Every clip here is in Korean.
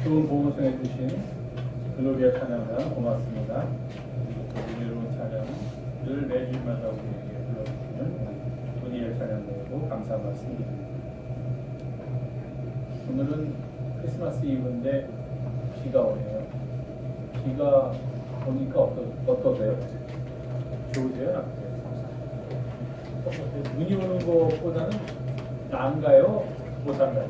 좋은 보호성해 주신 글로리아 찬양단 고맙습니다. 은혜로운 찬양을 매주마다 우리에게 불러주시는 은혜의 찬양단에도 감사 말씀드립니다. 오늘은 크리스마스 이브인데 비가 오네요. 비가 오니까 어떠세요? 좋으세요? 나쁘세요? 눈이 오는 것보다는 나은가요? 못한가요?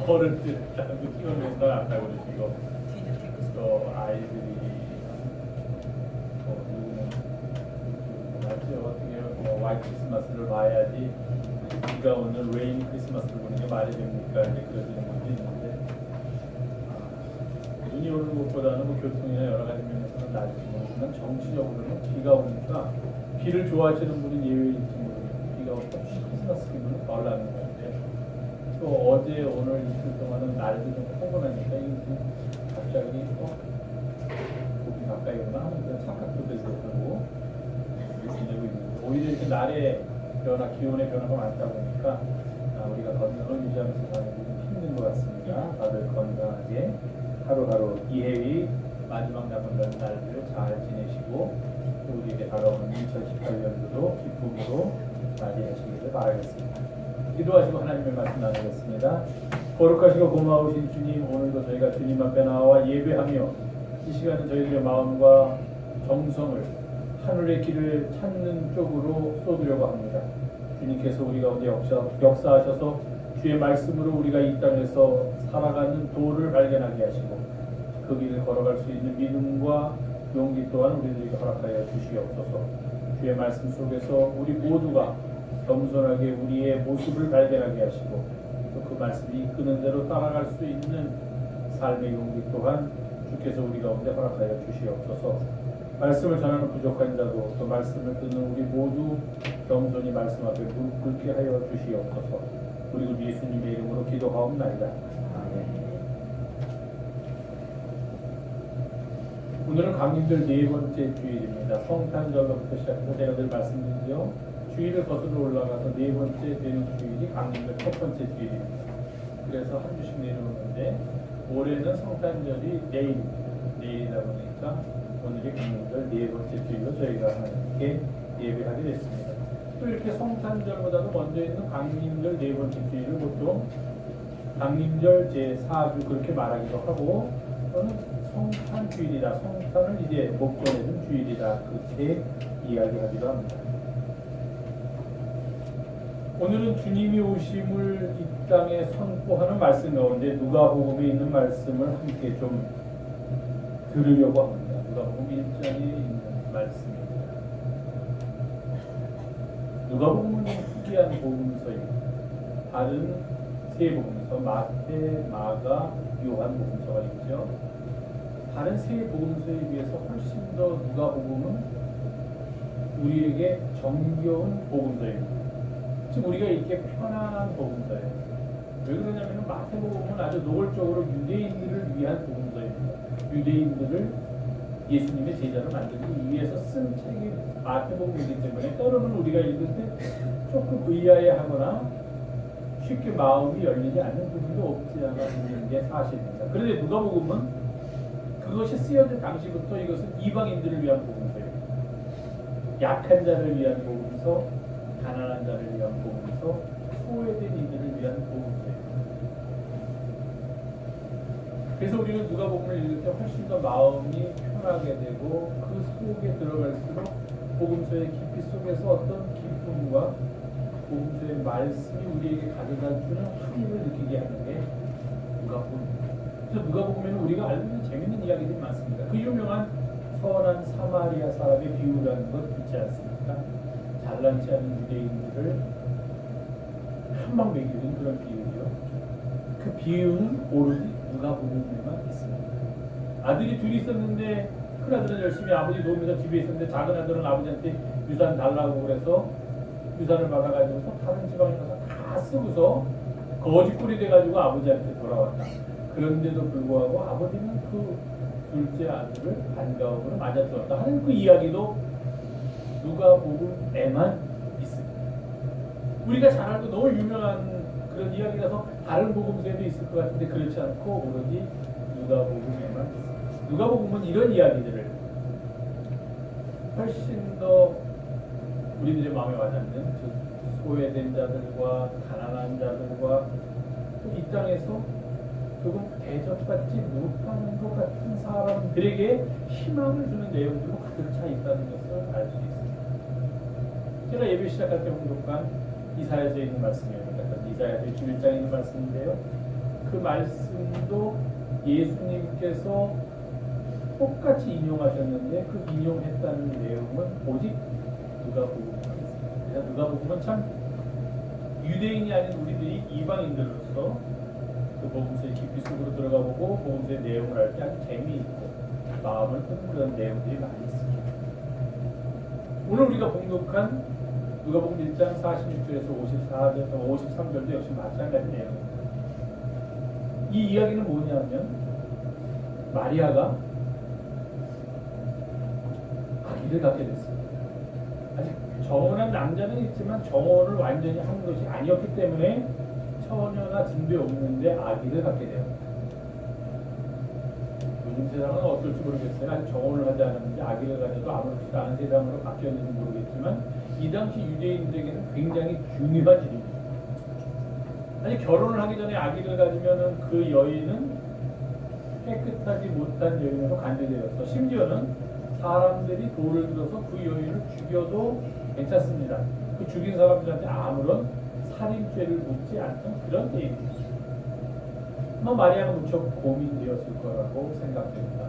어릴 때 눈이 오는 건 안다고 그러시고 또 아이들이 누구는 맞죠? 어떻게 화이트 크리스마스를 봐야지 비가 오는 레인 크리스마스를 보는 게 말이 됩니까? 이제 그러시는 분도 있는데 눈이 오는 것보다는 뭐 교통이나 여러 가지 면에서는 나을지 모르지만 정치적으로는 비가 오니까 비를 좋아하시는 분은 예외일지 모르겠고 비가 오니까 크리스마스 기분은 덜 나는 것 같아요. 또 어제 오늘 이틀 동안은 날도 좀 포근하니까 갑자기 또 고기 가까이 오나 하는 그런 착각도 되고 느끼고 있는데 오히려 이렇게 날의 변화, 기온의 변화가 많다 보니까 우리가 건강을 유지하면서 사는 게 힘든 것 같습니다. 다들 건강하게 하루하루 이해의 마지막 남은 날들을 잘 지내시고 또 우리에게 다가오는 2018년도도 기쁨으로 맞이하시기를 바라겠습니다. 기도하시고 하나님의 말씀 나누겠습니다. 거룩하시고 고마우신 주님, 오늘도 저희가 주님 앞에 나와 예배하며 이 시간은 저희들의 마음과 정성을 하늘의 길을 찾는 쪽으로 쏟으려고 합니다. 주님께서 우리 가운데 역사하셔서 주의 말씀으로 우리가 이 땅에서 살아가는 도를 발견하게 하시고 그 길을 걸어갈 수 있는 믿음과 용기 또한 우리들에게 허락하여 주시옵소서. 주의 말씀 속에서 우리 모두가 겸손하게 우리의 모습을 발견하게 하시고 또 그 말씀이 이끄는 대로 따라갈 수 있는 삶의 용기 또한 주께서 우리 가운데 허락하여 주시옵소서. 말씀을 전하는 부족한 자도 또 말씀을 듣는 우리 모두 겸손히 말씀 앞에 무릎 꿇게 하여 주시옵소서. 우리 주 예수님의 이름으로 기도하옵나이다. 아멘. 오늘은 강림절 네 번째 주일입니다. 성탄절로부터 시작해서 제가 늘 말씀드리죠. 주일을 거슬러 올라가서 네 번째 되는 주일이 강림절 첫 번째 주일입니다. 그래서 한 주씩 내려오는데 올해는 성탄절이 내일이다 보니까 오늘이 강림절 네 번째 주일로 저희가 하나님께 예배하게 됐습니다. 또 이렇게 성탄절보다도 먼저 있는 강림절 네 번째 주일을 보통 강림절 제4주 그렇게 말하기도 하고 또는 성탄주일이다, 성탄을 이제 못 보내는 주일이다 그렇게 이야기하기도 합니다. 오늘은 주님이 오심을 이 땅에 선포하는 말씀 가운데 누가복음에 있는 말씀을 함께 좀 들으려고 합니다. 누가복음 1장에 있는 말씀입니다. 누가복음은 특이한 복음서입니다. 다른 세 복음서, 마태, 마가, 요한 복음서가 있죠. 다른 세 복음서에 비해서 훨씬 더 누가복음은 우리에게 정겨운 복음서입니다. 즉 우리가 이렇게 편안한 복음서예요. 왜 그러냐면 마태복음은 아주 노골적으로 유대인들을 위한 복음서입니다. 유대인들을 예수님의 제자로 만들기 위해서 쓴 책이 마태복음이기 때문에 때로는 우리가 읽을 때 조금 의아해하거나 쉽게 마음이 열리지 않는 부분도 없지 않아 있는 게 사실입니다. 그런데 누가복음은 그것이 쓰여질 당시부터 이것은 이방인들을 위한 복음서예요. 약한 자를 위한 복음서, 가난한 자를 위한 복음서, 소외된 이들을 위한 복음서예요. 그래서 우리는 누가복음을 읽을 때 훨씬 더 마음이 편하게 되고 그 속에 들어갈수록 복음서의 깊이 속에서 어떤 기쁨과 복음서의 말씀이 우리에게 가져다주는 힘을 느끼게 하는 게 누가복음입니다. 그래서 누가복음에는 우리가 알고 있는 재밌는 이야기들이 많습니다. 그 유명한 선한 사마리아 사람의 비유라는 것 있지 않습니까? 잘난치 않은 유대인들을 한방 먹이는 그런 비유죠. 그 비유는 오로지 누가복음에만 있습니다. 아들이 둘이 있었는데 큰 아들은 열심히 아버지 도우면서 집에 있었는데 작은 아들은 아버지한테 유산 달라고 그래서 유산을 받아가지고서 다른 지방에 가서 다 쓰고서 거지꼴이 돼가지고 아버지한테 돌아왔다. 그런데도 불구하고 아버지는 그 둘째 아들을 반가움으로 맞아주었다 하는 그 이야기도 누가복음에만 있습니다. 우리가 잘 알고 너무 유명한 그런 이야기라서 다른 복음서에도 있을 것 같은데 그렇지 않고 오로지 누가복음에만 있습니다. 누가복음은 이런 이야기들을 훨씬 더 우리들의 마음에 와닿는 소외된 자들과 가난한 자들과 이 땅에서 조금 대접받지 못하는 것 같은 사람들에게 희망을 주는 내용들로 가득 차 있다는 것을 알 수 있습니다. 제가 예배 시작할 때 공독한 이사야서에 있는 말씀이었습니다. 이사야서 21장에 있는 말씀인데요. 그 말씀도 예수님께서 똑같이 인용하셨는데 그 인용했다는 내용은 오직 누가복음입니다. 그래서 누가복음은 참 유대인이 아닌 우리들이 이방인들로서 그 복음서의 깊이 속으로 들어가 보고 복음서의 내용을 알 때 아주 재미있고 마음을 끄는 그런 내용들이 많이 있습니다. 오늘 우리가 봉독한 누가복음 1장 46절에서 53절도 역시 마찬가지 내용입니다. 이 이야기는 뭐냐면 마리아가 아기를 갖게 됐습니다. 아직 정혼한 남자는 있지만 정혼을 완전히 한 것이 아니었기 때문에 처녀나 진배 없는데 아기를 갖게 되었다. 요즘 세상은 어떨지 모르겠어요. 아직 정혼을 하지 않았는데 아기를 가져도 아무렇지도 않은 세상으로 바뀌었는지 모르겠지만 이 당시 유대인들에게는 굉장히 중요한 일입니다. 아니 결혼을 하기 전에 아기를 가지면은 그 여인은 깨끗하지 못한 여인으로 간주되었어. 심지어는 사람들이 돌을 들어서 그 여인을 죽여도 괜찮습니다. 그 죽인 사람들한테 아무런 살인죄를 묻지 않는 그런 내용입니다. 마리아는 무척 고민되었을 거라고 생각됩니다.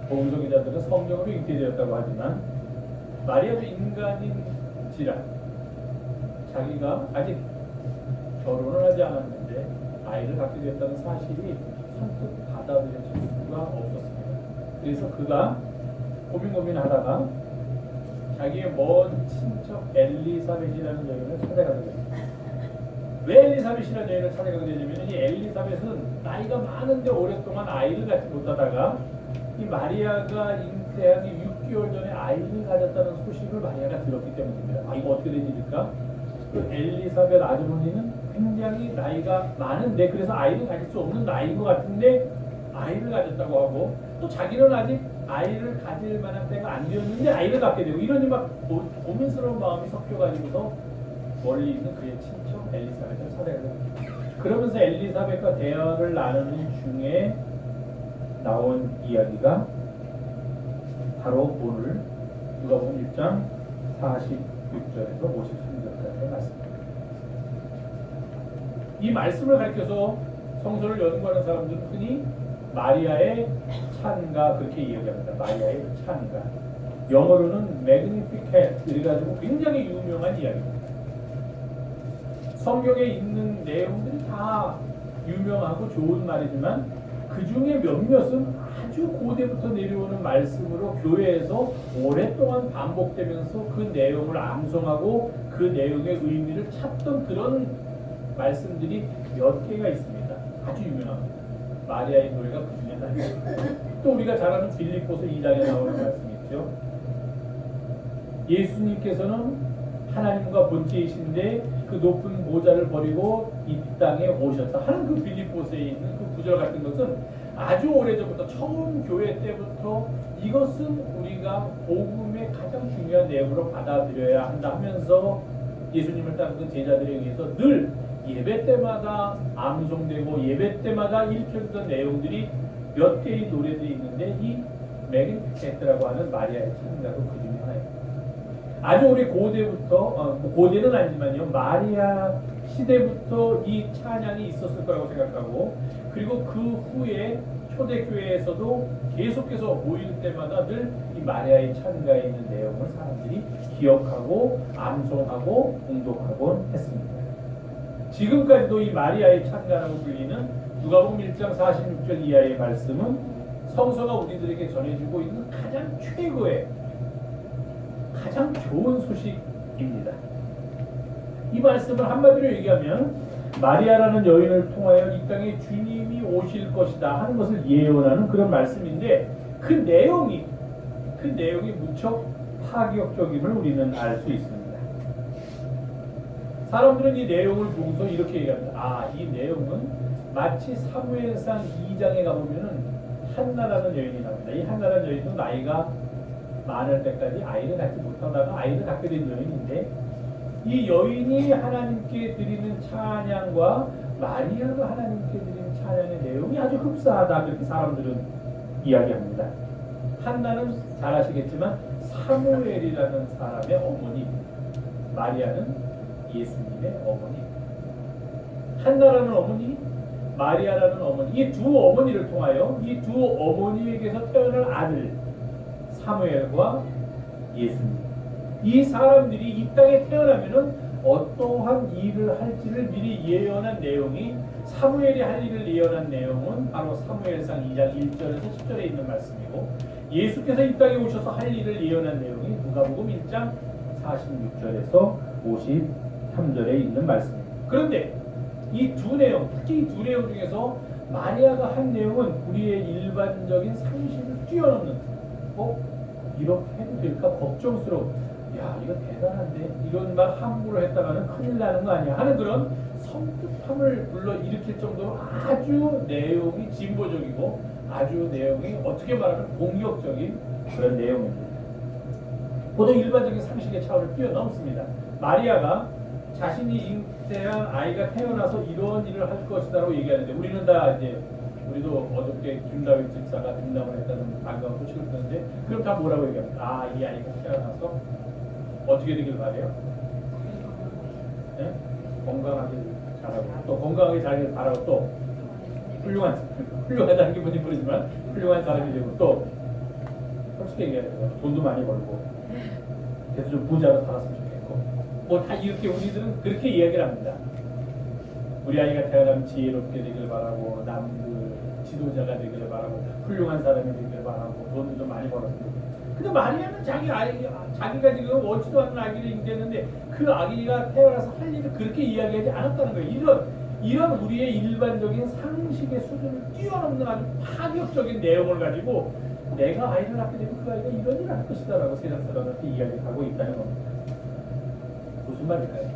복음서 기자들은 성경으로 잉태되었다고 하지만 마리아도 인간인지라 자기가 아직 결혼을 하지 않았는데 아이를 갖게 됐다는 사실이 선뜻 받아들여질 수가 없었습니다. 그래서 그가 고민하다가 자기의 먼 친척 엘리사벳이라는 여인을 찾아가게 됩니다. 왜 엘리사벳이라는 여인을 찾아가게 되냐면 이 엘리사벳은 나이가 많은데 오랫동안 아이를 갖지 못하다가 이 마리아가 잉태하기 6개월 전에 아이를 가졌다는 소식을 마리아가 들었기 때문입니다. 이거 어떻게 된 일일까? 그 엘리사벳 아주머니는 굉장히 나이가 많은데 그래서 아이를 가질 수 없는 나이인 것 같은데 아이를 가졌다고 하고 또 자기는 아직 아이를 가질 만한 때가 안 되었는데 아이를 갖게 되고 이러니 막 고민스러운 마음이 섞여가지고서 멀리 있는 그의 친척 엘리사벳을 찾아가게 됩니다. 그러면서 엘리사벳과 대화를 나누는 중에 나온 이야기가 바로 오늘 누가복음 1장 46절에서 53절까지의 말씀입니다. 이 말씀을 가리켜서 성서를 연구하는 사람들은 흔히 마리아의 찬가 그렇게 이야기합니다. 마리아의 찬가. 영어로는 Magnificat 이래가지고 굉장히 유명한 이야기입니다. 성경에 있는 내용들이 다 유명하고 좋은 말이지만 그 중에 몇몇은 아주 고대부터 내려오는 말씀으로 교회에서 오랫동안 반복되면서 그 내용을 암송하고 그 내용의 의미를 찾던 그런 말씀들이 몇 개가 있습니다. 아주 유명합니다. 마리아의 노래가 그 중에 하나입니다. 또 우리가 잘 아는 빌립보서 2장에 나오는 말씀이 있죠. 예수님께서는 하나님과 본체이신데 그 높은 보좌를 버리고 이 땅에 오셨다 하는 그 빌립보서에 있는 그 구절 같은 것은 아주 오래전부터 처음 교회 때부터 이것은 우리가 복음의 가장 중요한 내용으로 받아들여야 한다 하면서 예수님을 따르던 제자들에 의해서 늘 예배 때마다 암송되고 예배 때마다 읽혀지던 내용들이 몇 개의 노래들이 있는데 이 매그니피켓라고 하는 마리아의 찬가도 그 중에 하나입니다. 아주 오래 고대부터 고대는 아니지만요 마리아 시대부터 이 찬양이 있었을 거라고 생각하고 그리고 그 후에 초대교회에서도 계속해서 모일 때마다 늘 이 마리아의 찬가에 있는 내용을 사람들이 기억하고 암송하고 공독하곤 했습니다. 지금까지도 이 마리아의 찬가라고 불리는 누가복음 1장 46절 이하의 말씀은 성서가 우리들에게 전해주고 있는 가장 최고의 가장 좋은 소식입니다. 이 말씀을 한마디로 얘기하면 마리아라는 여인을 통하여 이 땅에 주님이 오실 것이다 하는 것을 예언하는 그런 말씀인데 그 내용이 무척 파격적임을 우리는 알 수 있습니다. 사람들은 이 내용을 보고서 이렇게 얘기합니다. 아, 이 내용은 마치 사무엘상 2장에 가보면은 한나라는 여인이 나옵니다. 이 한나라는 여인도 나이가 많을 때까지 아이를 갖지 못하다가 아이를 갖게 된 여인인데, 이 여인이 하나님께 드리는 찬양과 마리아가 하나님께 드리는 찬양의 내용이 아주 흡사하다, 그렇게 사람들은 이야기합니다. 한나는 잘 아시겠지만 사무엘이라는 사람의 어머니, 마리아는 예수님의 어머니. 한나라는 어머니, 마리아라는 어머니, 이 두 어머니를 통하여 이 두 어머니에게서 태어날 아들 사무엘과 예수님, 이 사람들이 이 땅에 태어나면은 어떠한 일을 할지를 미리 예언한 내용이, 사무엘이 할 일을 예언한 내용은 바로 사무엘상 2장 1절에서 10절에 있는 말씀이고, 예수께서 이 땅에 오셔서 할 일을 예언한 내용이 누가복음 1장 46절에서 53절에 있는 말씀입니다. 그런데 이 두 내용, 특히 이 두 내용 중에서 마리아가 한 내용은 우리의 일반적인 상식을 뛰어넘는, 이렇게 해도 될까 걱정스러워, 야 이거 대단한데, 이런 말 함부로 했다가는 큰일 나는 거 아니야 하는 그런 성급함을 불러일으킬 정도로 아주 내용이 진보적이고 아주 내용이 어떻게 말하면 공격적인 그런 내용입니다. 보통 일반적인 상식의 차원을 뛰어넘습니다. 마리아가 자신이 잉태한 아이가 태어나서 이런 일을 할 것이다라고 얘기하는데, 우리는 다 이제, 우리도 어저께 김다윗 집사가 등남을 했다는 반가운 소식을 듣는데, 그럼 다 뭐라고 얘기합니까? 아, 이 아이가 태어나서 어떻게 되길 바래요? 네? 건강하게 자라고, 또 건강하게 자라길 바라고, 또 훌륭하다는 게 뭔지 모르지만 훌륭한 사람이 되고, 또 솔직히 얘기해요, 돈도 많이 벌고 그래서 좀 부자로 살았으면 좋겠고, 뭐 다 이렇게 우리들은 그렇게 이야기를 합니다. 우리 아이가 태어나면 지혜롭게 되길 바라고, 남들 지도자가 되기를 바라고, 훌륭한 사람이 되기를 바라고, 돈도 좀 많이 벌었으면 좋겠고. 근데 마리아는 자기가 지금 원치도 않는 아기를 잉태했는데 그 아기가 태어나서 할 일을 그렇게 이야기하지 않았다는 거예요. 이런 우리의 일반적인 상식의 수준을 뛰어넘는 아주 파격적인 내용을 가지고 내가 아이를 낳게 되면 그 아이가 이런 일을 할 것이다 라고 세상 사람한테 이야기하고 있다는 겁니다. 무슨 말일까요?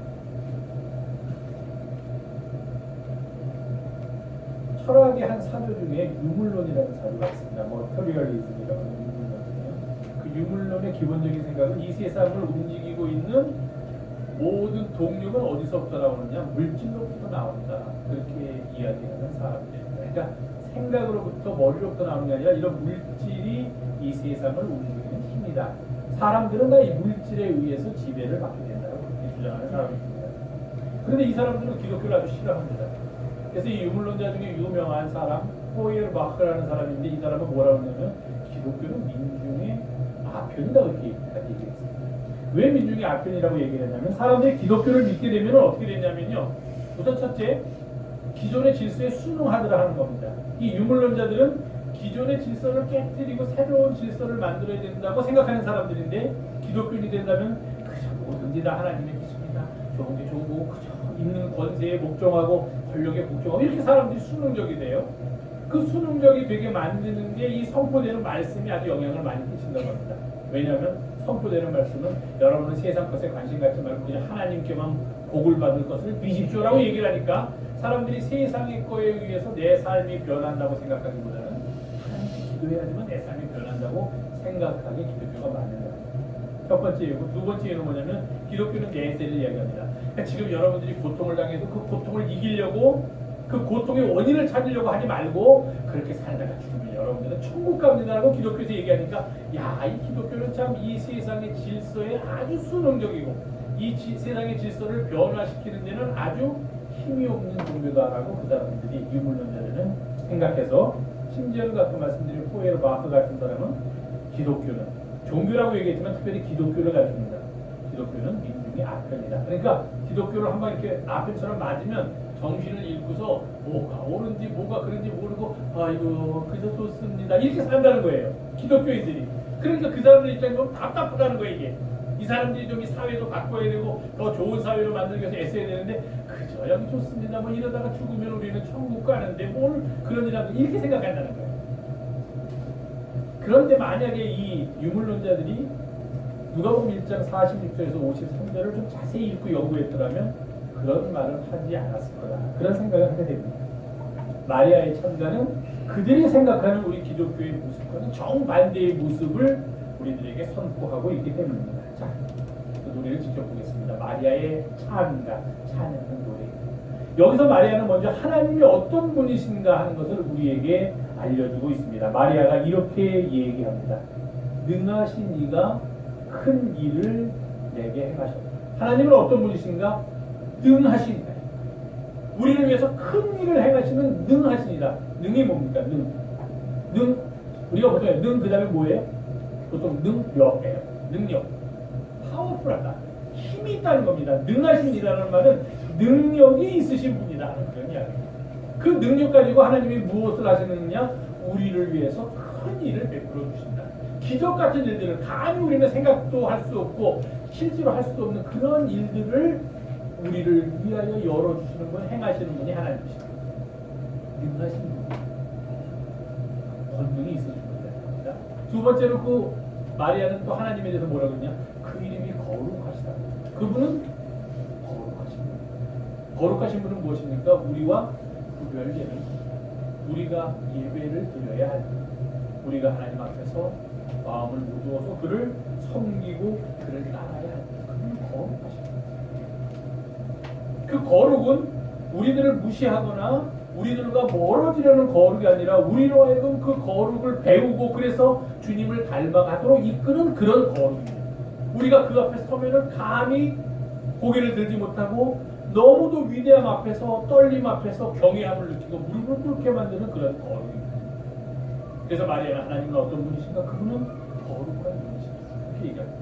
철학의 한 사조 중에 유물론이라는 사조가 있습니다. 머터리얼리즘이라고 하는 유물론이에요. 그 유물론의 기본적인 생각은 이 세상을 움직이고 있는 모든 동력은 어디서부터 나오느냐? 물질로부터 나온다. 그렇게 이야기하는 사람들입니다. 그러니까 생각으로부터 머리로부터 나오는 게 아니라 이런 물질이 이 세상을 움직이는 힘이다. 사람들은 다 이 물질에 의해서 지배를 받게 된다고 그렇게 주장하는 사람입니다. 그런데 이 사람들은 기독교를 아주 싫어합니다. 그래서 이 유물론자 중에 유명한 사람 포이에르바흐라는 사람인데, 이 사람은 뭐라고 하냐면 기독교는 민중의 아편이다 그렇게 얘기했습니다. 왜 민중의 아편이라고 얘기를 했냐면, 사람들이 기독교를 믿게 되면 어떻게 되냐면요, 우선 첫째, 기존의 질서에 순응하더라 하는 겁니다. 이 유물론자들은 기존의 질서를 깨뜨리고 새로운 질서를 만들어야 된다고 생각하는 사람들인데, 기독교인이 된다면 그저 뭐든지 다 하나님의 뜻입니다, 좋은 게 좋은 거고 그저 있는 권세에 복종하고 권력에 복종하고, 이렇게 사람들이 순응적이 돼요. 그 순응적이 되게 만드는 게 이 선포되는 말씀이 아주 영향을 많이 끼친다고 합니다. 왜냐하면 선포되는 말씀은 여러분은 세상 것에 관심 갖지 말고 그냥 하나님께만 복을 받을 것을 비십시오라고 얘기를 하니까, 사람들이 세상의 거에 의해서 내 삶이 변한다고 생각하기보다는 하나님께 기도해야지만 내 삶이 변한다고 생각하기 기독교가 맞는 겁니다. 첫 번째 이유고, 두 번째 이유는 뭐냐면 기독교는 내세를 이야기합니다. 그러니까 지금 여러분들이 고통을 당해도 그 고통을 이기려고, 그 고통의 원인을 찾으려고 하지 말고 그렇게 살다가 죽으면 여러분들은 천국 갑니다라고 기독교에서 얘기하니까, 야, 이 기독교는 참 이 세상의 질서에 아주 순응적이고 이 세상의 질서를 변화시키는 데는 아주 힘이 없는 종교다라고 그 사람들이, 유물론자들은 생각해서, 심지어는 아까 말씀드린 포에르바흐 같은 사람은 기독교는 종교라고 얘기했지만 특별히 기독교를 가르칩니다. 기독교는 민중의 아편이다. 그러니까 기독교를 한번 이렇게 아편처럼 맞으면 정신을 잃고서 뭐가 옳은지 뭐가 그런지 모르고 아이고 그저 좋습니다 이렇게 산다는 거예요, 기독교인들이. 그러니까 그 사람들 입장에 보면 답답하다는 거예요. 이게 이 사람들이 좀 이 사회도 바꿔야 되고 더 좋은 사회로 만들기 위해서 애써야 되는데, 그저 여기 좋습니다 뭐 이러다가 죽으면 우리는 천국 가는데 뭘 그런 일 하고, 이렇게 생각한다는 거예요. 그런데 만약에 이 유물론자들이 누가복음 1장 46절에서 53절을 좀 자세히 읽고 연구했더라면 그런 말을 하지 않았을 거다. 그런 생각을 하게 됩니다. 마리아의 찬가는 그들이 생각하는 우리 기독교의 모습과는 정반대의 모습을 우리들에게 선포하고 있기 때문입니다. 자, 그 노래를 직접 보겠습니다. 마리아의 찬가, 찬양하는 노래. 여기서 마리아는 먼저 하나님이 어떤 분이신가 하는 것을 우리에게 알려주고 있습니다. 마리아가 이렇게 얘기합니다. 능하신 이가 큰 일을 내게 행하셨다. 하나님은 어떤 분이신가? 능하신 이다. 우리를 위해서 큰 일을 행하시는 능하신 이다. 능이 뭡니까? 능. 우리가 보통 능 그 다음에 뭐예요? 보통 능력이에요. 능력. 파워풀하다. 힘이 있다는 겁니다. 능하신 이라는 말은 능력이 있으신 분이다 하는 그런 이야기입니다. 그 능력 가지고 하나님이 무엇을 하시느냐? 우리를 위해서 큰 일을 베풀어 주신다. 기적 같은 일들을 감히 우리는 생각도 할 수 없고 실제로 할 수도 없는 그런 일들을 우리를 위하여 열어주시는 분, 행하시는 분이 하나님이십니다. 능하신 분, 권능이 있으신 분입니다. 두 번째로 그 마리아는 또 하나님에 대해서 뭐라고 했냐? 그 이름이 거룩하시다. 그분은 거룩하신 분. 거룩하신 분은 무엇입니까? 우리와 구별되는, 우리가 예배를 드려야 할 분. 우리가 하나님 앞에서 마음을 모두어서 그를 섬기고 그를 따라야 할 분. 그분은 거룩하신 분. 그 거룩은 우리들을 무시하거나 우리들과 멀어지려는 거룩이 아니라 우리로 하여금 그 거룩을 배우고 그래서 주님을 닮아가도록 이끄는 그런 거룩입니다. 우리가 그 앞에 서면은 감히 고개를 들지 못하고 너무도 위대함 앞에서 떨림 앞에서 경외함을 느끼고 무릎을 꿇게 만드는 그런 거룩입니다. 그래서 마리아는 하나님은 어떤 분이신가? 그분은 거룩한 분이십니다. 이렇게 얘기합니다.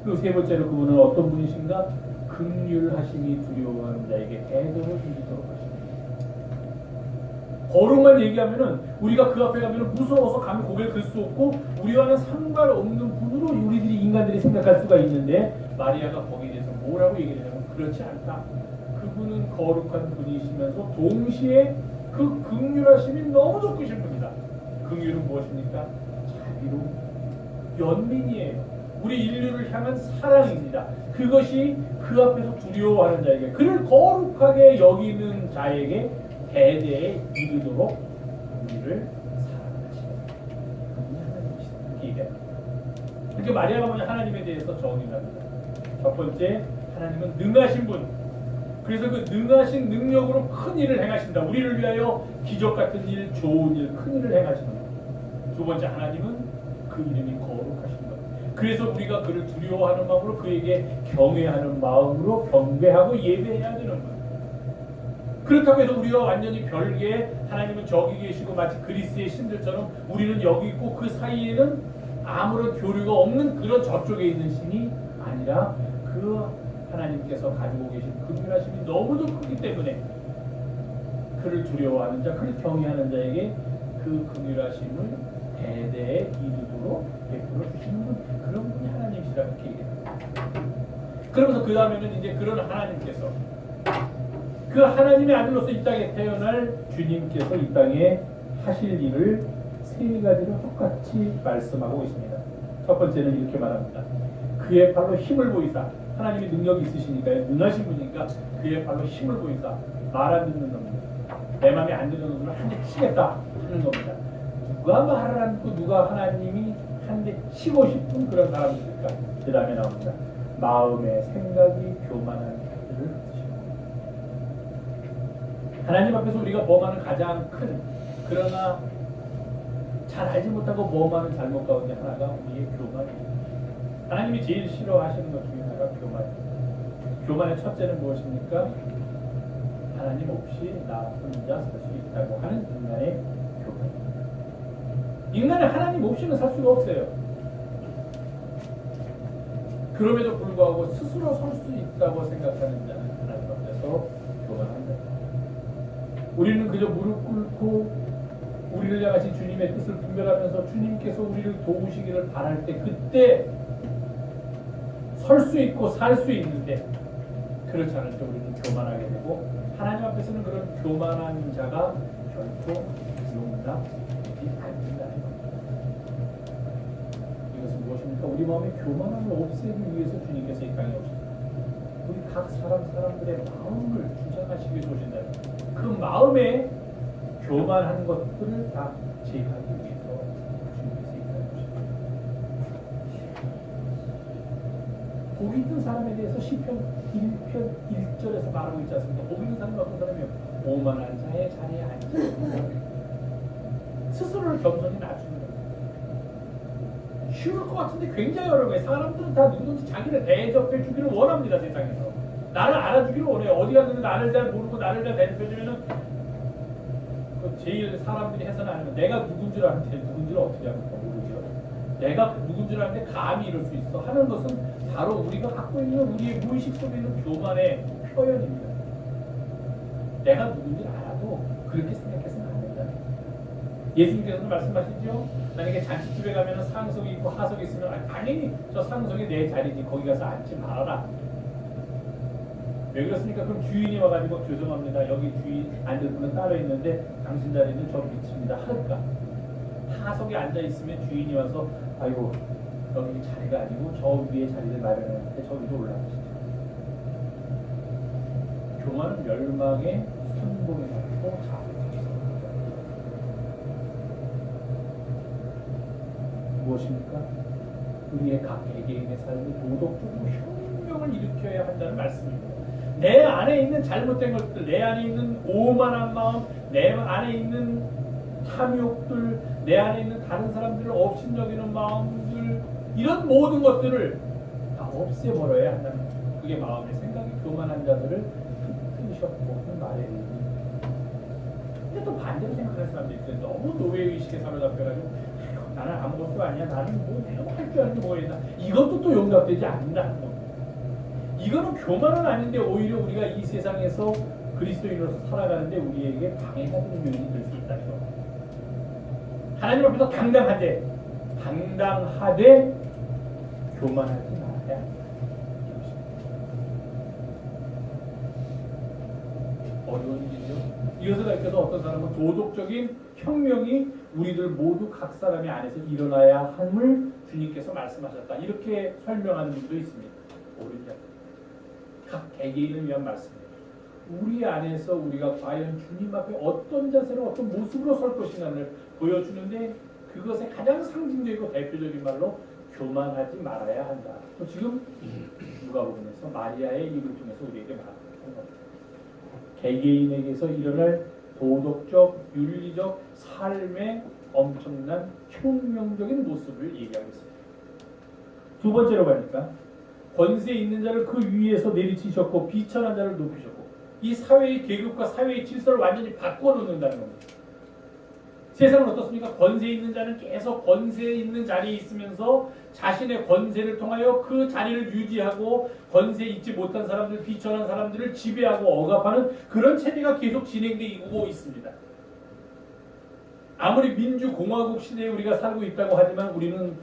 그리고 세 번째로 그분은 어떤 분이신가? 긍휼하심이 두려워하는 자에게 대접을 주시도록 하십니다. 거룩만 얘기하면은 우리가 그 앞에 가면은 무서워서 감히 고개를 들 수 없고 우리와는 상관없는 분으로 우리들이 인간들이 생각할 수가 있는데 마리아가 거기에 대해서 뭐라고 얘기를 하냐면 그렇지 않다. 그분은 거룩한 분이시면서 동시에 그 긍휼하심이 너무도 크신 분이다. 긍휼은 무엇입니까? 자비로 연민이에요. 우리 인류를 향한 사랑입니다. 그것이 그 앞에서 두려워하는 자에게, 그를 거룩하게 여기는 자에게 대대에 이르도록 우리를 사랑하시는 그분이 하나님이시다. 이렇게 얘기합니다. 이렇게 마리아가 먼저 하나님에 대해서 정의를 합니다. 첫 번째, 하나님은 능하신 분. 그래서 그 능하신 능력으로 큰 일을 행하신다. 우리를 위하여 기적 같은 일, 좋은 일, 큰 일을 행하시는 분. 두 번째, 하나님은 그 이름이 거룩하신 분. 그래서 우리가 그를 두려워하는 마음으로 그에게 경외하는 마음으로 경배하고 예배해야 되는 분. 그렇다고 해서 우리와 완전히 별개, 하나님은 저기 계시고 마치 그리스의 신들처럼 우리는 여기 있고 그 사이에는 아무런 교류가 없는 그런 저쪽에 있는 신이 아니라 그 하나님께서 가지고 계신 긍휼하심이 너무도 크기 때문에 그를 두려워하는 자, 그를 경외하는 자에게 그 긍휼하심을 대대에 이르도록 베풀어 주시는 분, 그런 분이 하나님이시라 그렇게 얘기합니다. 그러면서 그 다음에는 이제 그런 하나님께서 그 하나님의 아들로서 이 땅에 태어날 주님께서 이 땅에 하실 일을 세 가지를 똑같이 말씀하고 있습니다. 첫 번째는 이렇게 말합니다. 그의 발로 힘을 보이사, 하나님이 능력이 있으시니까요, 능하신 분이니까 그의 발로 힘을 보이사 말 안 듣는 놈들, 내 마음에 안 드는 놈들을 한 대 치겠다 하는 겁니다. 누가 말을 안 듣고 누가 하나님이 한 대 치고 싶은 그런 사람들일까? 그 다음에 나옵니다. 마음의 생각이 교만한 자들을 드시고, 하나님 앞에서 우리가 범하는 가장 큰, 그러나 잘 알지 못하고 범하는 잘못 가운데 하나가 우리의 교만입니다. 하나님이 제일 싫어하시는 것 중에 하나가 교만입니다. 교만의 첫째는 무엇입니까? 하나님 없이 나 혼자 살 수 있다고 하는 인간의 교만입니다. 인간은 하나님 없이는 살 수가 없어요. 그럼에도 불구하고 스스로 설 수 있다고 생각하는 자는 하나님 앞에서 교만합니다. 우리는 그저 무릎 꿇고 우리를 향하신 주님의 뜻을 분별하면서 주님께서 우리를 도우시기를 바랄 때 그때 설 수 있고 살 수 있는데, 그렇지 않을 때 우리는 교만하게 되고 하나님 앞에서는 그런 교만한 자가 결코 용납되지 않는다는 겁니다. 이것은 무엇입니까? 우리 마음의 교만함을 없애기 위해서 주님께서 이 땅에 오십니다. 우리 각 사람들의 마음을 주장하시기 위해서 오신다. 그 마음에 교만한 것들을 다 제거하기 위해서 주님께서 있다는 것입니다. 복이 있는 사람에 대해서 시편 1편 1절에서 말하고 있지 않습니까? 복이 있는 사람은 어떤 사람이요? 오만한 자의 자리에 앉아 있는 사람. 스스로를 겸손히 낮추는 거예요. 쉬울 것 같은데 굉장히 어려운 거예요. 사람들은 다 누구든지 자기를 대접해 주기를 원합니다. 세상에서. 나를 알아주기를 원해요. 어디 가든 나를 잘 모르고 나를 잘 대접해주면은 제일 사람들이 해서는 안 해요. 내가 누군 줄 아는데 누군지를 어떻게 합니까? 모르죠. 내가 누군 줄 아는데 감히 이럴 수 있어 하는 것은 바로 우리가 갖고 있는 우리의 무의식 속에 있는 교만의 표현입니다. 내가 누군지 알아도 그렇게 생각해서는 안 된다. 예수님께서는 말씀하시죠. 만약에 잔치집에 가면 상석이 있고 하석이 있으면 당연히 저 상석이 내 자리지 거기 가서 앉지 말아라. 왜 그렇습니까? 그럼 주인이 와가지고 죄송합니다. 여기 주인 앉을 분은 따로 있는데 당신 자리는 저 밑입니다. 할까? 하석에 앉아 있으면 주인이 와서 아이고 여기 자리가 아니고 저 위에 자리를 마련했는데 저 위로 올라가시죠. 교만은 멸망의 선봉에 맞고 자아입니다. 무엇입니까? 우리의 각 개개인의 삶이 도덕적으로 혁명을 일으켜야 한다는 말씀입니다. 내 안에 있는 잘못된 것들, 내 안에 있는 오만한 마음, 내 안에 있는 탐욕들, 내 안에 있는 다른 사람들을 업신여기는 마음들, 이런 모든 것들을 다 없애버려야 한다는 거죠. 그게 마음의 생각이 교만한 자들을 흩으셨고 하는 말이에요. 근데 또 반대로 생각하는 사람도 있어요. 너무 노예의식에 사로잡혀가지고 나는 아무것도 아니야. 나는 뭐 내가 할 줄 아는 게 뭐가 있나. 이것도 또 용납되지 않는다는 겁니다. 이거는 교만은 아닌데 오히려 우리가 이 세상에서 그리스도인으로서 살아가는데 우리에게 방해가 되는 요인이 될 수 있다는 겁니다. 하나님 앞에서 당당하되 교만하지 말아야 한다. 어려운 일이죠. 이것을 가르쳐서 어떤 사람은 도덕적인 혁명이 우리들 모두 각 사람의 안에서 일어나야 함을 주님께서 말씀하셨다. 이렇게 설명하는 분도 있습니다. 오히려 각 개개인을 위한 말씀입니다. 우리 안에서 우리가 과연 주님 앞에 어떤 자세로 어떤 모습으로 설 것인가를 보여주는데 그것의 가장 상징적이고 대표적인 말로 교만하지 말아야 한다. 또 지금 누가복음에서 마리아의 입을 통해서 우리에게 말하는 겁니다. 개개인에게서 일어날 도덕적, 윤리적 삶의 엄청난 혁명적인 모습을 얘기하고 있습니다. 두 번째로 보니까 권세 있는 자를 그 위에서 내리치셨고 비천한 자를 높이셨고 이 사회의 계급과 사회의 질서를 완전히 바꿔놓는다는 겁니다. 세상은 어떻습니까? 권세 있는 자는 계속 권세 있는 자리에 있으면서 자신의 권세를 통하여 그 자리를 유지하고 권세 있지 못한 사람들, 비천한 사람들을 지배하고 억압하는 그런 체제가 계속 진행되고 있습니다. 아무리 민주공화국 시대에 우리가 살고 있다고 하지만 우리는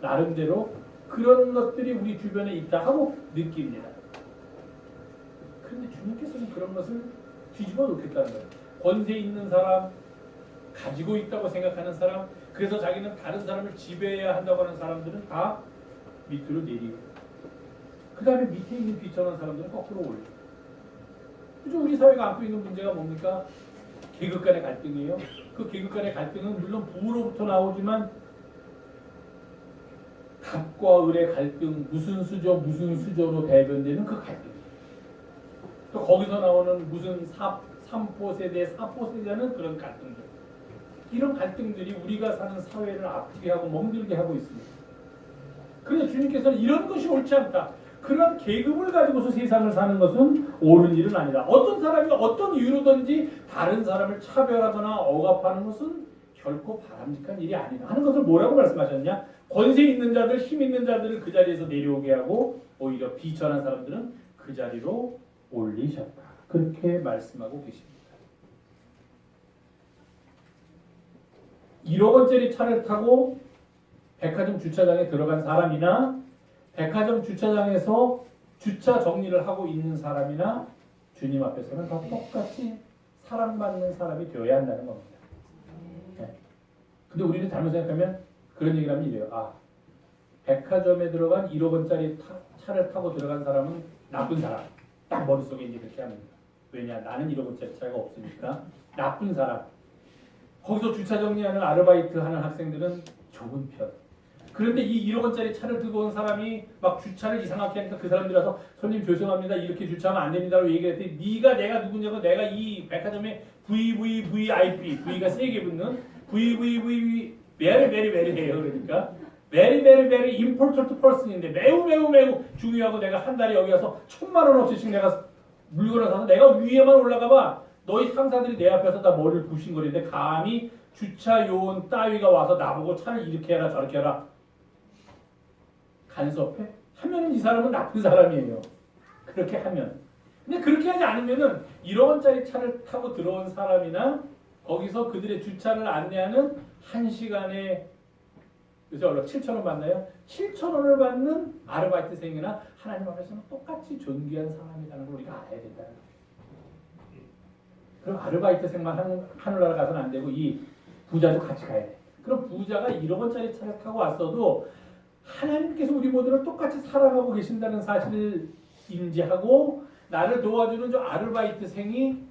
나름대로 그런 것들이 우리 주변에 있다 하고 느낍니다. 그런데 주님께서는 그런 것을 뒤집어 놓겠다는 거예요. 권세 있는 사람, 가지고 있다고 생각하는 사람, 그래서 자기는 다른 사람을 지배해야 한다고 하는 사람들은 다 밑으로 내리고 그 다음에 밑에 있는 비천한 사람들은 거꾸로 올리고. 그죠? 우리 사회가 안고 있는 문제가 뭡니까? 계급 간의 갈등이에요. 그 계급 간의 갈등은 물론 부로부터 나오지만 갑과 을의 갈등, 무슨 수저로 대변되는 그 갈등. 또 거기서 나오는 무슨 삼포세대, 사포세대는 그런 갈등들. 이런 갈등들이 우리가 사는 사회를 아프게 하고 멍들게 하고 있습니다. 그런데 주님께서는 이런 것이 옳지 않다. 그런 계급을 가지고서 세상을 사는 것은 옳은 일은 아니다. 어떤 사람이 어떤 이유로든지 다른 사람을 차별하거나 억압하는 것은 결코 바람직한 일이 아니다 하는 것을 뭐라고 말씀하셨냐? 권세 있는 자들, 힘 있는 자들을 그 자리에서 내려오게 하고 오히려 비천한 사람들은 그 자리로 올리셨다. 그렇게 말씀하고 계십니다. 1억 원짜리 차를 타고 백화점 주차장에 들어간 사람이나 백화점 주차장에서 주차 정리를 하고 있는 사람이나 주님 앞에서는 다 똑같이 사랑받는 사람이 되어야 한다는 겁니다. 네. 근데 우리는 잘못 생각하면 그런 얘기를 하면 이래요. 아, 백화점에 들어간 1억 원짜리 차를 타고 들어간 사람은 나쁜 사람. 딱 머릿속에 이제 그렇게 합니다. 왜냐? 나는 1억 원짜리 차가 없으니까 나쁜 사람. 거기서 주차 정리하는 아르바이트 하는 학생들은 좋은 편. 그런데 이 1억 원짜리 차를 들고 온 사람이 막 주차를 이상하게 하니까 그 사람들이 와서 손님 죄송합니다. 이렇게 주차하면 안 됩니다라고 얘기를 했더니 네가 내가 누구냐고 내가 이 백화점에 VVVIP V가 3개 붙는 VVVV very very very 해요. 그러니까 very very very important person인데 매우 매우 매우 중요하고 내가 한 달에 여기 와서 1,000만 원어치씩 내가 물건을 사서 내가 위에만 올라가봐 너희 상사들이 내 앞에서 다 머리를 굽신거리는데 감히 주차 요원 따위가 와서 나보고 차를 이렇게 해라 저렇게 해라 간섭해? 하면은 이 사람은 나쁜 사람이에요. 그렇게 하면. 근데 그렇게 하지 않으면은 1억 원짜리 차를 타고 들어온 사람이나 거기서 그들의 주차를 안내하는 1시간에 요새 얼마 7,000원 받나요? 7,000원을 받는 아르바이트생이나 하나님 앞에서는 똑같이 존귀한 사람이라는 걸 우리가 알아야 된다는 거예요. 그럼 아르바이트생만 하늘나라 가서는 안 되고 이 부자도 같이 가야 돼. 그럼 부자가 1억 원짜리 차를 타고 왔어도 하나님께서 우리 모두를 똑같이 사랑하고 계신다는 사실을 인지하고 나를 도와주는 저 아르바이트생이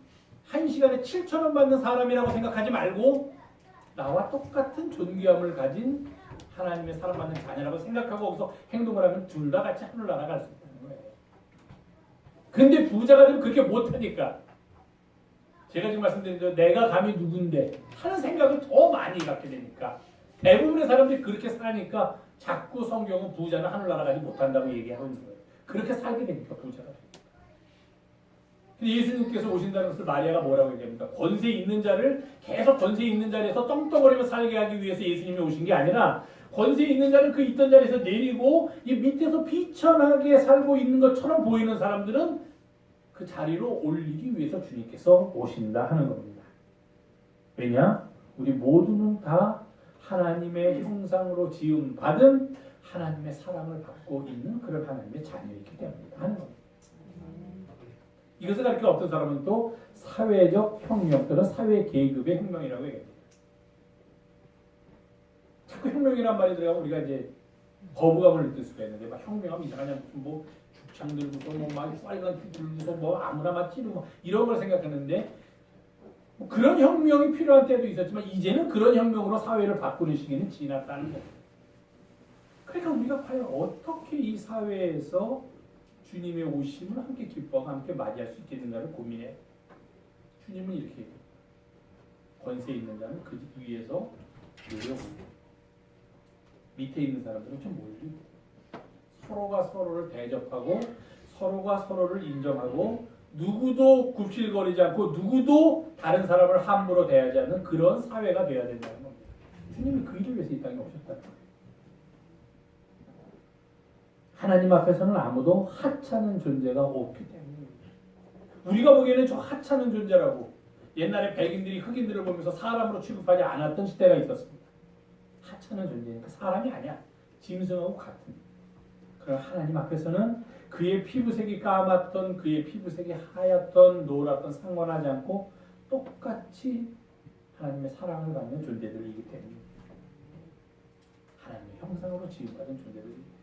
1시간에 7,000원 받는 사람이라고 생각하지 말고 나와 똑같은 존귀함을 가진 하나님의 사랑받는 자녀라고 생각하고 거기서 행동을 하면 둘 다 같이 하늘나라 갈 수 있다는 거예요. 근데 부자가 되면 그렇게 못하니까 제가 지금 말씀드린 대로 내가 감히 누군데 하는 생각을 더 많이 갖게 되니까 대부분의 사람들이 그렇게 사니까 자꾸 성경은 부자는 하늘나라 가지 못한다고 얘기하고 있는 거예요. 그렇게 살게 되니까 부자가 됩니다. 근데 예수님께서 오신다는 것을 마리아가 뭐라고 얘기합니까? 권세 있는 자를 계속 권세 있는 자리에서 떵떵거리며 살게 하기 위해서 예수님이 오신 게 아니라 권세 있는 자를 그 있던 자리에서 내리고 이 밑에서 비천하게 살고 있는 것처럼 보이는 사람들은 그 자리로 올리기 위해서 주님께서 오신다 하는 겁니다. 왜냐? 우리 모두는 다 하나님의 형상으로 지음 받은 하나님의 사랑을 받고 있는 그런 하나님의 자녀이기 때문이다 하는 겁니다. 이것을 가르쳐 어떤 사람은 또 사회적 혁명 또는 사회 계급의 혁명이라고 얘기합니다. 자꾸 혁명이란 말이 들어가면 우리가 이제 거부감을 느낄 수가 있는데 막 혁명하면 이상하냐 무슨 뭐 죽창 들고서 뭐막 빨간 피 들고서 뭐 아무나 막 찌르고 뭐 이런 걸 생각하는데 뭐 그런 혁명이 필요한 때도 있었지만 이제는 그런 혁명으로 사회를 바꾸는 시기는 지났다는 거예요. 그러니까 우리가 과연 어떻게 이 사회에서 주님의 오심을 함께 기뻐하고 함께 맞이할 수 있겠는가를 고민해. 주님은 이렇게 얘기해요. 권세 있는 자는 그 위에서 내려오고 밑에 있는 사람들은 좀 몰리고 서로가 서로를 대접하고 서로가 서로를 인정하고 누구도 굽실거리지 않고 누구도 다른 사람을 함부로 대하지 않는 그런 사회가 되어야 된다는 겁니다. 주님이 그 일을 위해서 이 땅에 오셨다는 거예요. 하나님 앞에서는 아무도 하찮은 존재가 없기 때문입니다. 우리가 보기에는 저 하찮은 존재라고 옛날에 백인들이 흑인들을 보면서 사람으로 취급하지 않았던 시대가 있었습니다. 하찮은 존재니까 사람이 아니야. 짐승하고 같은. 그럼 하나님 앞에서는 그의 피부색이 까맣던 그의 피부색이 하얗던 노랗던 상관하지 않고 똑같이 하나님의 사랑을 받는 존재들이기 때문입니다. 하나님의 형상으로 지음받은 존재들입니다.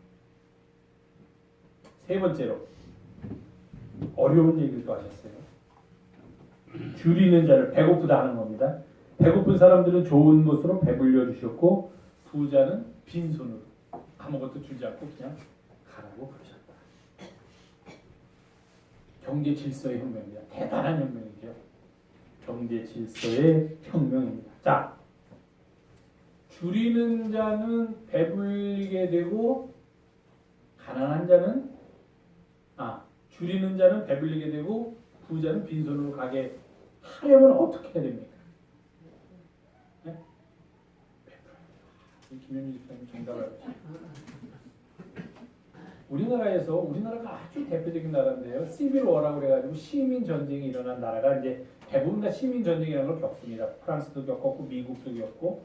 세 번째로 어려운 얘기를 또 하셨어요. 줄이는 자를 배고프다 하는 겁니다. 배고픈 사람들은 좋은 것으로 배불려 주셨고 부자는 빈손으로 아무것도 주지 않고 그냥 가라고 그러셨다. 경제 질서의 혁명입니다. 대단한 혁명이죠. 경제 질서의 혁명입니다. 자, 줄이는 자는 배불리게 되고 가난한 자는 줄이는 자는 배불리게 되고 부자는 빈손으로 가게 하려면 어떻게 해야 됩니까? 네? 김현미 집사님 정답을 알으시죠. 우리나라가 아주 대표적인 나라인데요. 시빌워라고 그래가지고 시민 전쟁이 일어난 나라가 이제 대부분 다 시민 전쟁이라는 걸 겪습니다. 프랑스도 겪었고 미국도 겪고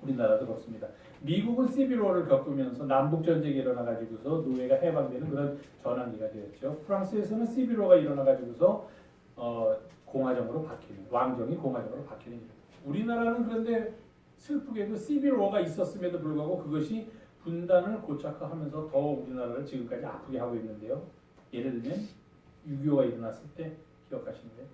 우리나라도 겪습니다. 미국은 시빌워를 겪으면서 남북 전쟁이 일어나가지고서 노예가 해방되는 그런 전환기가 되었죠. 프랑스에서는 시빌워가 일어나가지고서 공화정으로 바뀌는 왕정이 공화정으로 바뀌는 일. 우리나라는 그런데 슬프게도 시빌워가 있었음에도 불구하고 그것이 분단을 고착화하면서 더 우리나라를 지금까지 아프게 하고 있는데요. 예를 들면 6.25가 일어났을 때 기억하시는데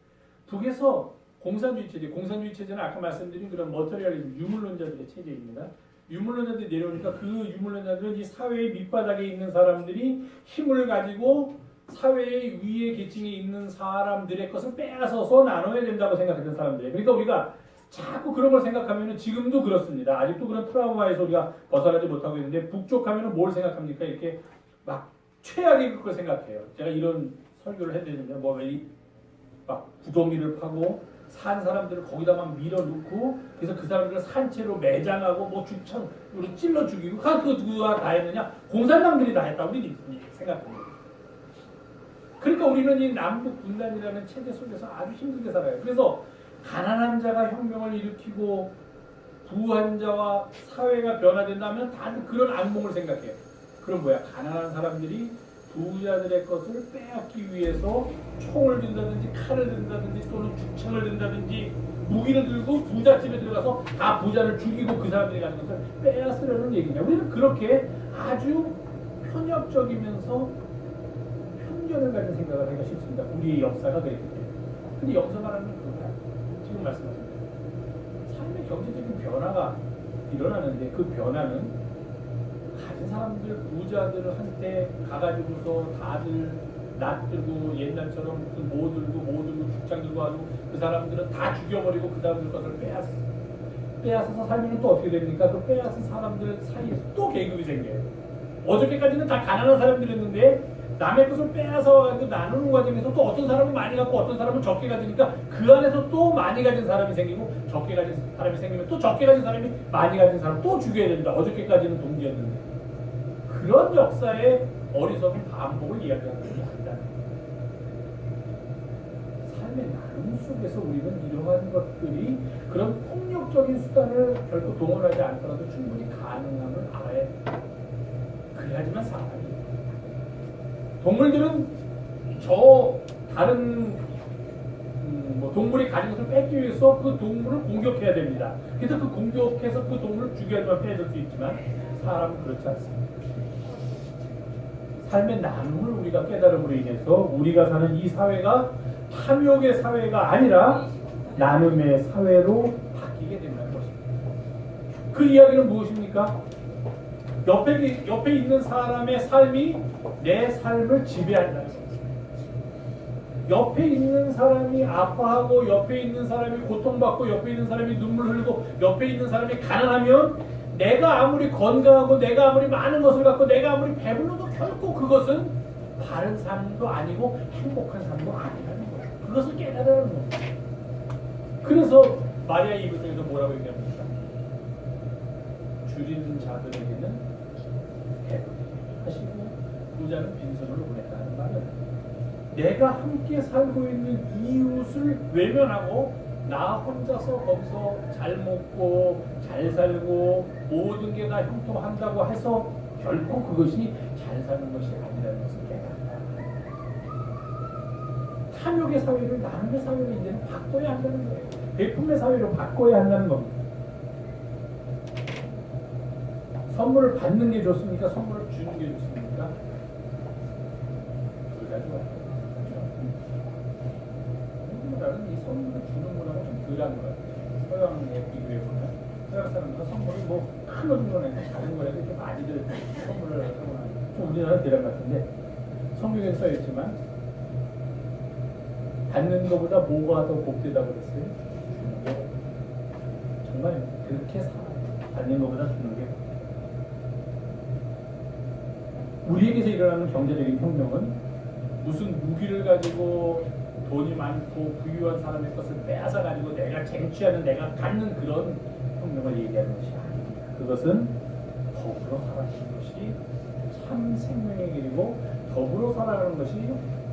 북에서 공산주의 체제는 아까 말씀드린 그런 머터리얼리즘 유물론자들의 체제입니다. 유물론자들이 내려오니까 그 유물론자들은 이 사회의 밑바닥에 있는 사람들이 힘을 가지고 사회의 위에 계층에 있는 사람들의 것을 빼앗아서 나눠야 된다고 생각했던 사람들이에요. 그러니까 우리가 자꾸 그런 걸 생각하면 지금도 그렇습니다. 아직도 그런 트라우마에서 우리가 벗어나지 못하고 있는데 북쪽 하면 뭘 생각합니까? 이렇게 막 최악의 그걸 생각해요. 제가 이런 설교를 해드리는데 막 구덩이를 파고 산 사람들을 거기다 막 밀어넣고 그래서 그 사람들을 산채로 매장하고 뭐 죽창으로 찔러 죽이고 그거 누가 다 했느냐? 공산당들이 다 했다고 우리 생각합니다. 그러니까 우리는 이 남북 분단이라는 체제 속에서 아주 힘들게 살아요. 그래서 가난한 자가 혁명을 일으키고 부한 자와 사회가 변화된다면 다들 그런 악몽을 생각해요. 그럼 뭐야? 가난한 사람들이 부자들의 것을 빼앗기 위해서 총을 든다든지 칼을 든다든지 또는 죽창을 든다든지 무기를 들고 부잣집에 들어가서 다 부자를 죽이고 그 사람들이 가진 것을 빼앗으려는 얘기냐. 우리는 그렇게 아주 편협적이면서 편견을 가진 생각을 하기가 쉽습니다. 우리의 역사가 그랬기 때문에. 근데 여기서 말하는 건 그거야. 지금 말씀하신 대로 삶의 경제적인 변화가 일어나는데 그 변화는 가진 사람들, 부자들한테 가가지고서 다들 낯들고 옛날처럼 무슨 뭐 들고 죽장 들고 하고 그 사람들은 다 죽여버리고 그 사람들 것을 빼앗아서 살면 또 어떻게 됩니까? 그 빼앗은 사람들 사이에서 또 계급이 생겨요. 어저께까지는 다 가난한 사람들이었는데 남의 것을 빼앗아 가지고 나누는 과정에서 또 어떤 사람은 많이 갖고 어떤 사람은 적게 가지니까 그 안에서 또 많이 가진 사람이 생기고 적게 가진 사람이 생기면 또 적게 가진 사람이 많이 가진 사람 또 죽여야 됩니다. 어저께까지는 동지였는데. 그런 역사의 어리석은 반복을 이야기하는 것이 아니다. 삶의 나눔 속에서 우리는 이러한 것들이 그런 폭력적인 수단을 결코 동원하지 않더라도 충분히 가능함을 알아야 합니다. 그래야지만 사람이 동물들은 저 다른 동물이 가진 것을 뺏기 위해서 그 동물을 공격해야 됩니다. 그래서 그 공격해서 그 동물을 죽여야지만 빼앗을 수 있지만 사람은 그렇지 않습니다. 삶의 나눔을 우리가 깨달음으로 인해서 우리가 사는 이 사회가 탐욕의 사회가 아니라 나눔의 사회로 바뀌게 된다는 것입니다. 그 이야기는 무엇입니까? 옆에 있는 사람의 삶이 내 삶을 지배한다는 것입니다. 옆에 있는 사람이 아파하고 옆에 있는 사람이 고통받고 옆에 있는 사람이 눈물 흘리고 옆에 있는 사람이 가난하면 내가 아무리 건강하고 내가 아무리 많은 것을 갖고 내가 아무리 배불러도 결코 그것은 바른 삶도 아니고 행복한 삶도 아니라는 거예요. 그것을 깨달으라는 겁니다. 그래서 마리아 이브성에서 뭐라고 얘기합니까? 줄이는 자들에게는 배불리 하시고 부자는 빈손으로 보냈다는 말은 내가 함께 살고 있는 이웃을 외면하고 나 혼자서 거기서 잘 먹고 잘 살고 모든 게 다 형통한다고 해서 결코 그것이 잘 사는 것이 아니라는 것을 깨닫다. 탐욕의 사회를 나눔의 사회로 이제는 바꿔야 한다는 거예요. 베품의 사회로 바꿔야 한다는 겁니다. 선물을 받는 게 좋습니까? 선물을 주는 게 좋습니까? 둘 다 좋아요. 우리나라는 이 선물을 주는 문화가 좀 덜한 것 같아요. 서양에 비교해보면 서양 사람들은 선물이 뭐 큰 거 주거나 작은 거라도 이렇게 많이들 선물을 하거나 좀 우리나라는 대략 같은데 성경에 써있지만 받는 것보다 뭐가 더 복되다고 그랬어요? 주는 게 정말 그렇게 살아요. 받는 것보다 주는 게 우리에게서 일어나는 경제적인 혁명은 무슨 무기를 가지고 돈이 많고 부유한 사람의 것을 빼앗아가지고 내가 쟁취하는 내가 갖는 그런 혁명을 얘기하는 것이 아닙니다. 그것은 더불어 살아가는 것이 참 생명의 길이고 더불어 살아가는 것이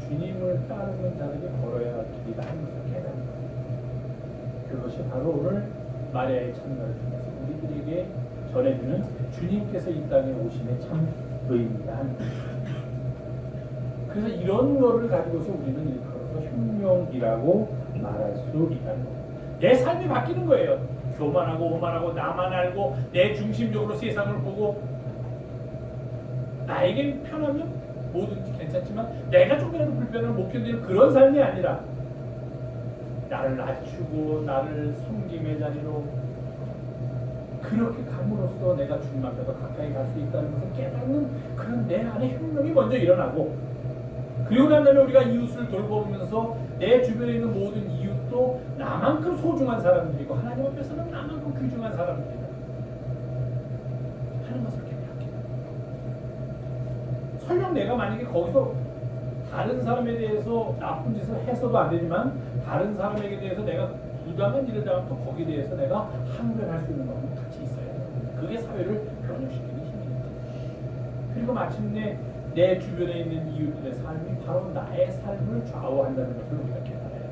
주님을 따르는 자들이 걸어야 할 길이다 하는 것을 깨닫는 것입니다. 그것이 바로 오늘 마리아의 참여를 통해서 우리들에게 전해주는 주님께서 이 땅에 오심의 참 의미다 하는 것입니다. 그래서 이런 거를 가지고서 우리는 일컬어서 혁명이라고 말할 수 있다는 겁니다. 내 삶이 바뀌는 거예요. 교만하고 오만하고 나만 알고 내 중심적으로 세상을 보고 나에게 편하면 뭐든지 괜찮지만 내가 조금이라도 불편을 못 견디는 그런 삶이 아니라 나를 낮추고 나를 섬김의 자리로 그렇게 감으로써 내가 주님 앞에서 가까이 갈 수 있다는 것을 깨닫는 그런 내 안에 혁명이 먼저 일어나고, 그리고 난 다음에 우리가 이웃을 돌보면서 내 주변에 있는 모든 이웃도 나만큼 소중한 사람들이고 하나님 앞에서는 나만큼 귀중한 사람들이다 하는 것을 깨닫게. 설령 내가 만약에 거기서 다른 사람에 대해서 나쁜 짓을 해서도 안 되지만 다른 사람에게 대해서 내가 부당한 일을 당하면 또 거기에 대해서 내가 항변할 수 있는 마음이 같이 있어야 해요. 그게 사회를 변혁시키는 힘입니다. 그리고 마침내 내 주변에 있는 이웃들의 삶이 바로 나의 삶을 좌우한다는 것을 우리가 깨달아야 해요.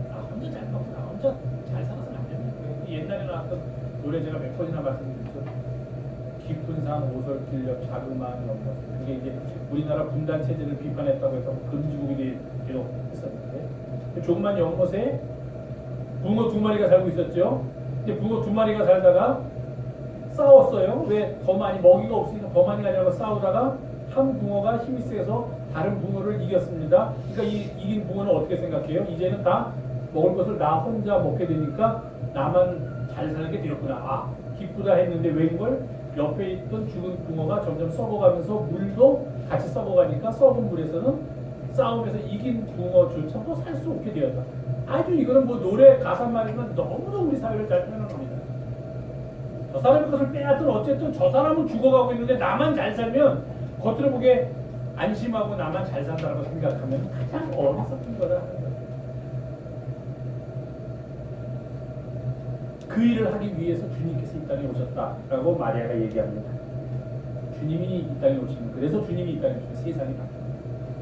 나 혼자 잘 먹고 나 혼자 잘 살아서는 안 되는 거예요. 옛날에 나왔던 노래 제가 몇 번이나 말씀드렸죠. 깊은 산 오솔길 옆 자그마한 연못. 그게 이제 우리나라 분단 체제를 비판했다고 해서 금지국이 되기도 했었는데, 조그만 연못에 붕어 2마리가 살고 있었죠. 근데 붕어 2마리가 살다가 싸웠어요. 왜? 더 많이 먹이가 없으니까 더 많이 가려고 싸우다가 한 붕어가 힘이 세서 다른 붕어를 이겼습니다. 그러니까 이긴 붕어는 어떻게 생각해요? 이제는 다 먹을 것을 나 혼자 먹게 되니까 나만 잘 살게 되었구나. 아, 기쁘다 했는데 웬걸? 옆에 있던 죽은 붕어가 점점 썩어가면서 물도 같이 썩어가니까 썩은 물에서는 싸움에서 이긴 붕어조차도 살 수 없게 되었다. 아주 이거는 뭐 노래 가사말이지만 너무도 우리 사회를 잘 표현합니다. 저 사람의 것을 빼앗든 어쨌든 저 사람은 죽어가고 있는데 나만 잘 살면 겉으로 보기에 안심하고 나만 잘 산다고 생각하면 가장 어리석은 거다 하는 거예요. 그 일을 하기 위해서 주님께서 이 땅에 오셨다라고 마리아가 얘기합니다. 주님이 이 땅에 오시면, 그래서 주님이 이 땅에 오시면 세상이 바뀌고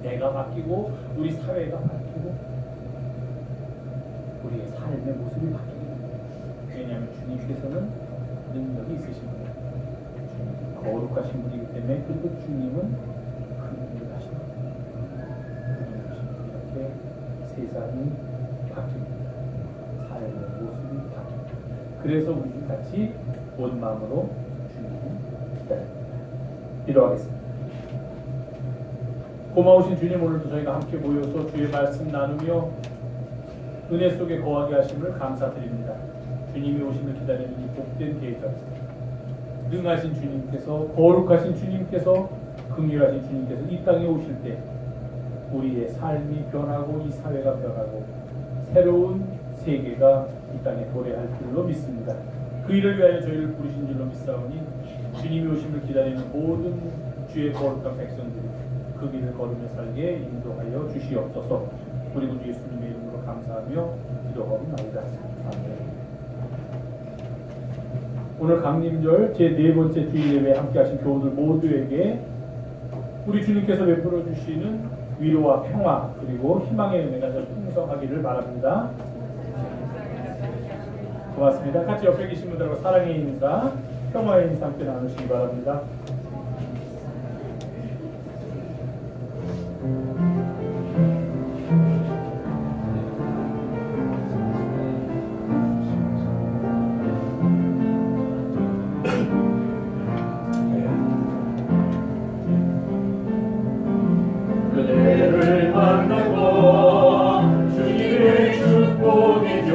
내가 바뀌고 우리 사회가 바뀌고 우리의 삶의 모습이 바뀌는 거예요. 왜냐하면 주님께서는 능력이 있으신 거예요. 주님 거룩하신 분이기 때문에, 그리고 주님은 긍휼을 하신 거예요. 이렇게 세상이 바뀝니다. 삶의 모습이 바뀝니다. 그래서 우리 같이 온 마음으로 주님을 기다립니다. 기도하겠습니다. 고마우신 주님, 오늘도 저희가 함께 모여서 주의 말씀 나누며 은혜 속에 거하게 하심을 감사드립니다. 주님이 오심을 기다리는 이 복된 계절, 능하신 주님께서, 거룩하신 주님께서, 긍휼하신 주님께서 이 땅에 오실 때 우리의 삶이 변하고 이 사회가 변하고 새로운 세계가 이 땅에 도래할 줄로 믿습니다. 그 일을 위하여 저희를 부르신 줄로 믿사오니 주님이 오심을 기다리는 모든 주의 거룩한 백성들이 그 길을 걸으며 살게 인도하여 주시옵소서. 우리 구주 예수님의 이름으로 감사하며 기도하옵나이다. 아멘. 오늘 강림절 제4번째 주일 예배에 함께하신 교우들 모두에게 우리 주님께서 베풀어 주시는 위로와 평화 그리고 희망의 은혜가 더 풍성하기를 바랍니다. 고맙습니다. 같이 옆에 계신 분들과 사랑의 인사, 평화의 인사 함께 나누시기 바랍니다. 그대를 만나고 주님의 축복이죠.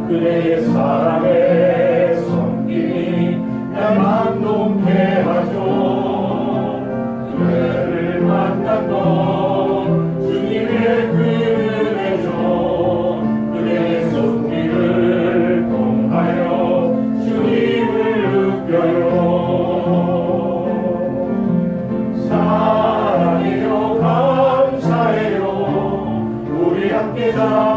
그대의 사랑에 섬김이 나만 높게 하죠. 그대를 만나고 주님의 은혜죠. 그대의 손길을 통하여 주님을 느껴요. 사랑해요, 감사해요. 우리 함께 다